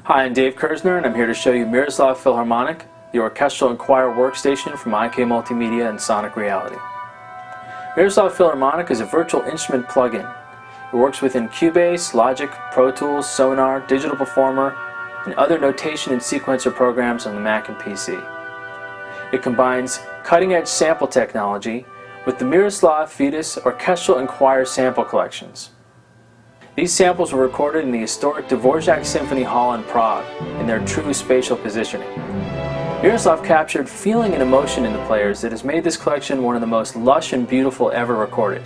Hi, I'm Dave Kersner, and I'm here to show you Miroslav Philharmonic, the orchestral and choir workstation from IK Multimedia and Sonic Reality. Miroslav Philharmonic is a virtual instrument plugin. It works within Cubase, Logic, Pro Tools, Sonar, Digital Performer, and other notation and sequencer programs on the Mac and PC. It combines cutting-edge sample technology with the Miroslav Fetus orchestral and choir sample collections. These samples were recorded in the historic Dvorak Symphony Hall in Prague in their true spatial positioning. Miroslav captured feeling and emotion in the players that has made this collection one of the most lush and beautiful ever recorded.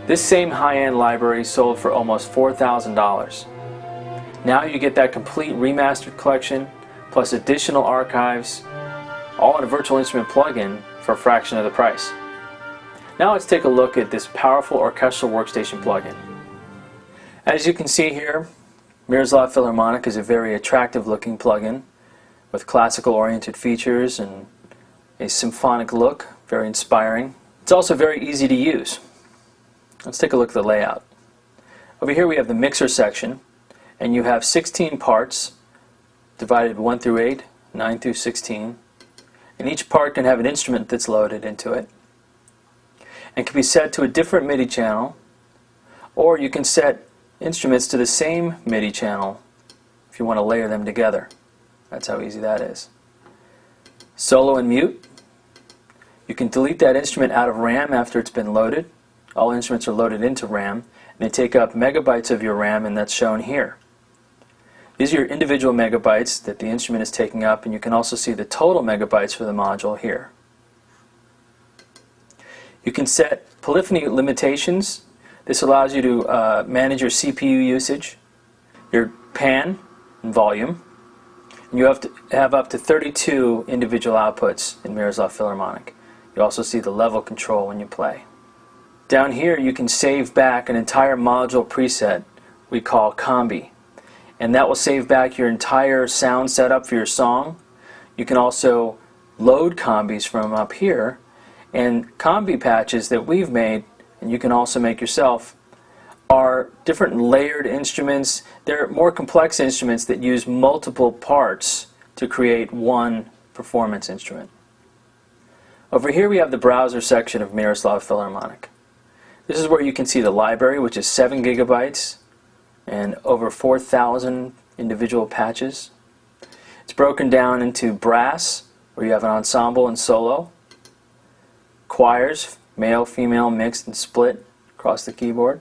This same high-end library sold for almost $4,000. Now you get that complete remastered collection, plus additional archives, all in a virtual instrument plugin for a fraction of the price. Now let's take a look at this powerful orchestral workstation plugin. As you can see here, Miroslav Philharmonic is a very attractive looking plugin with classical oriented features and a symphonic look, very inspiring. It's also very easy to use. Let's take a look at the layout. Over here we have the mixer section, and you have 16 parts divided 1 through 8, 9 through 16, and each part can have an instrument that's loaded into it and can be set to a different MIDI channel, or you can set instruments to the same MIDI channel if you want to layer them together. That's how easy that is. Solo and mute. You can delete that instrument out of RAM after it's been loaded. All instruments are loaded into RAM, and they take up megabytes of your RAM, and that's shown here. These are your individual megabytes that the instrument is taking up, and you can also see the total megabytes for the module here. You can set polyphony limitations. This allows you to manage your CPU usage, your pan and volume, and you have to have up to 32 individual outputs in Miroslav Philharmonic. You also see the level control when you play. Down here you can save back an entire module preset we call Combi, and that will save back your entire sound setup for your song. You can also load combis from up here, and combi patches that we've made, and you can also make yourself, are different layered instruments. They're more complex instruments that use multiple parts to create one performance instrument. Over here we have the browser section of Miroslav Philharmonic. This is where you can see the library, which is 7 gigabytes and over 4,000 individual patches. It's broken down into brass, where you have an ensemble and solo, choirs, male, female, mixed, and split across the keyboard,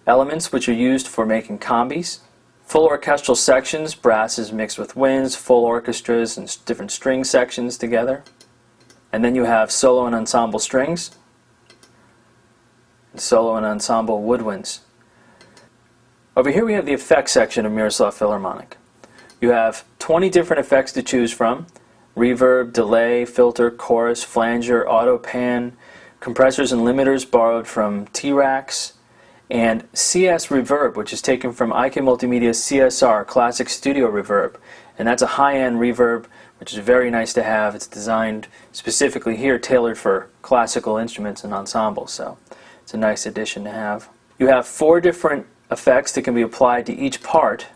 elements, which are used for making combis, full orchestral sections, brass is mixed with winds, full orchestras, and different string sections together, and then you have solo and ensemble strings, and solo and ensemble woodwinds. Over here we have the effects section of Miroslav Philharmonic. You have 20 different effects to choose from: reverb, delay, filter, chorus, flanger, auto pan, compressors and limiters borrowed from T-Rax, and CS Reverb, which is taken from IK Multimedia's CSR, Classic Studio Reverb. And that's a high-end reverb, which is very nice to have. It's designed specifically here, tailored for classical instruments and ensembles, so it's a nice addition to have. You have 4 different effects that can be applied to each part,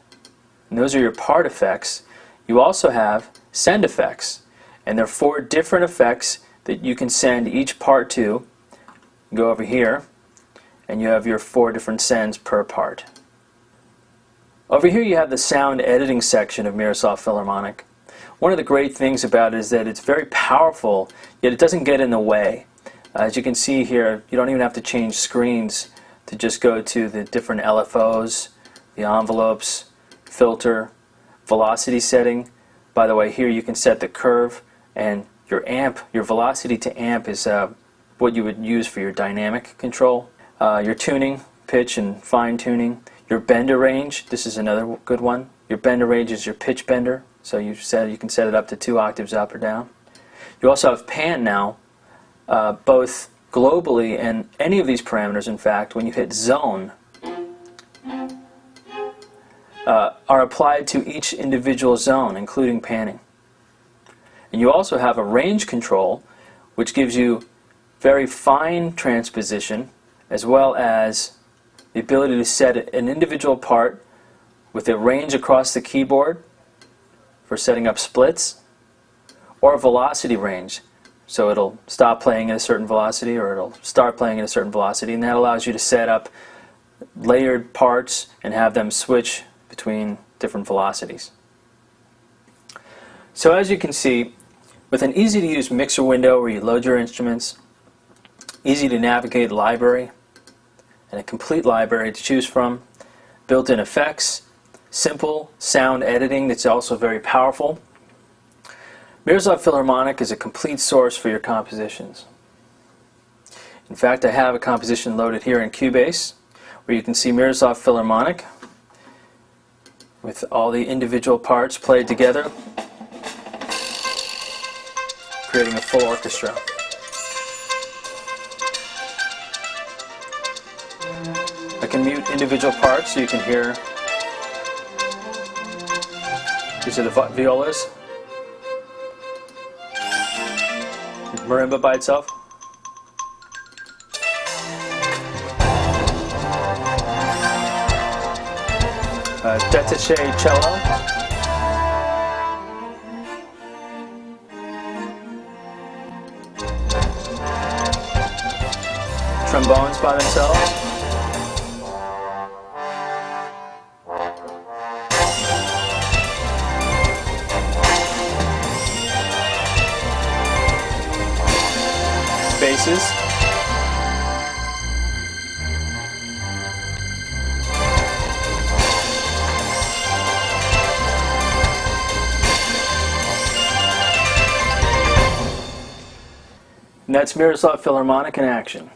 and those are your part effects. You also have send effects, and there are 4 different effects that you can send each part to. Go over here, and you have your 4 different sends per part. Over here you have the sound editing section of Miroslav Philharmonic. One of the great things about it is that it's very powerful, yet it doesn't get in the way. As you can see here, you don't even have to change screens to just go to the different LFOs, the envelopes, filter, velocity setting. By the way, here you can set the curve, and your amp, your velocity to amp is what you would use for your dynamic control. Your tuning, pitch and fine tuning. Your bender range, this is another good one. Your bender range is your pitch bender, so you can set it up to 2 octaves up or down. You also have pan now, both globally, and any of these parameters, in fact, when you hit zone, are applied to each individual zone, including panning. And you also have a range control, which gives you very fine transposition, as well as the ability to set an individual part with a range across the keyboard for setting up splits, or a velocity range, so it'll stop playing at a certain velocity or it'll start playing at a certain velocity, and that allows you to set up layered parts and have them switch between different velocities. So as you can see, with an easy to use mixer window where you load your instruments, easy to navigate library, and a complete library to choose from, built-in effects, simple sound editing that's also very powerful, Mirrorsoft Philharmonic is a complete source for your compositions. In fact, I have a composition loaded here in Cubase where you can see Mirrorsoft Philharmonic with all the individual parts played together, creating a full orchestra. I can mute individual parts so you can hear. These are the violas. Marimba by itself. Détaché cello. Trombones by themselves. Basses. And that's Mirrorsoft Philharmonic in action.